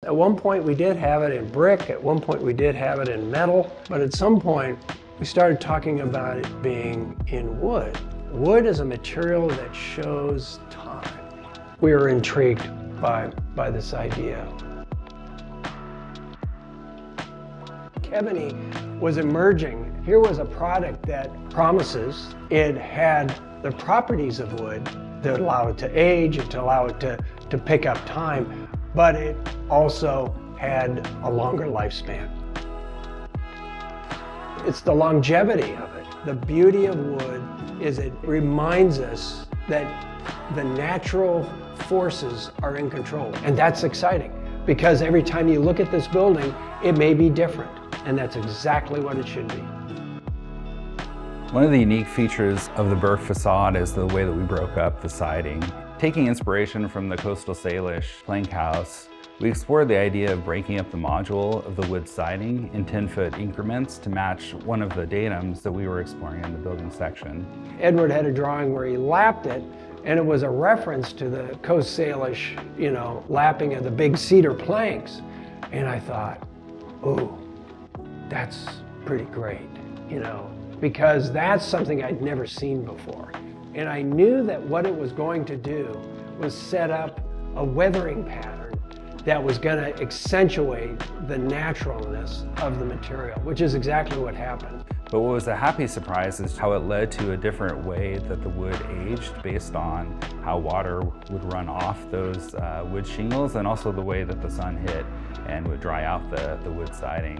At one point we did have it in brick, at one point we did have it in metal, but at some point we started talking about it being in wood. Wood is a material that shows time. We were intrigued by this idea. Ebony was emerging. Here was a product that promises. It had the properties of wood that allow it to age, to allow it to pick up time, but it also had a longer lifespan. It's the longevity of it. The beauty of wood is it reminds us that the natural forces are in control. And that's exciting because every time you look at this building, it may be different. And that's exactly what it should be. One of the unique features of the Burke facade is the way that we broke up the siding. Taking inspiration from the Coastal Salish plank house, we explored the idea of breaking up the module of the wood siding in 10-foot increments to match one of the datums that we were exploring in the building section. Edward had a drawing where he lapped it, and it was a reference to the Coast Salish, lapping of the big cedar planks. And I thought, oh, that's pretty great, because that's something I'd never seen before. And I knew that what it was going to do was set up a weathering pattern that was going to accentuate the naturalness of the material, which is exactly what happened. But what was a happy surprise is how it led to a different way that the wood aged based on how water would run off those wood shingles and also the way that the sun hit and would dry out the wood siding.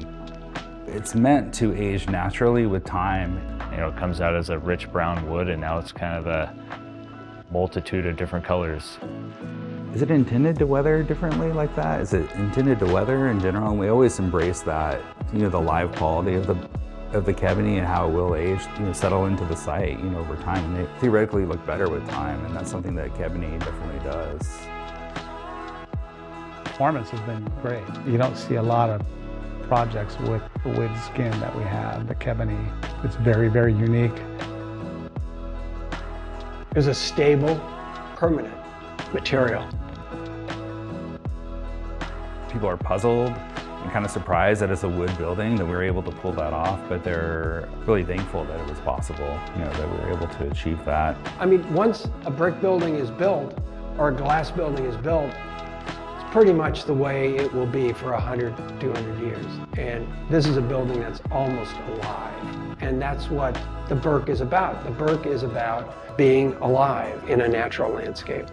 It's meant to age naturally with time. It comes out as a rich brown wood and now it's kind of a multitude of different colors. Is it intended to weather differently like that? Is it intended to weather in general? And we always embrace that, the live quality of the Kebony and how it will age, settle into the site, over time. And they theoretically look better with time, and that's something that Kebony definitely does. Performance has been great. You don't see a lot of projects with the wood skin that we have. The Kebony, it's very, very unique. It was a stable, permanent material. People are puzzled and kind of surprised that it's a wood building that we were able to pull that off, but they're really thankful that it was possible, that we were able to achieve that. I mean, once a brick building is built or a glass building is built, it's pretty much the way it will be for 100, 200 years. And this is a building that's almost alive. And that's what the Burke is about. The Burke is about being alive in a natural landscape.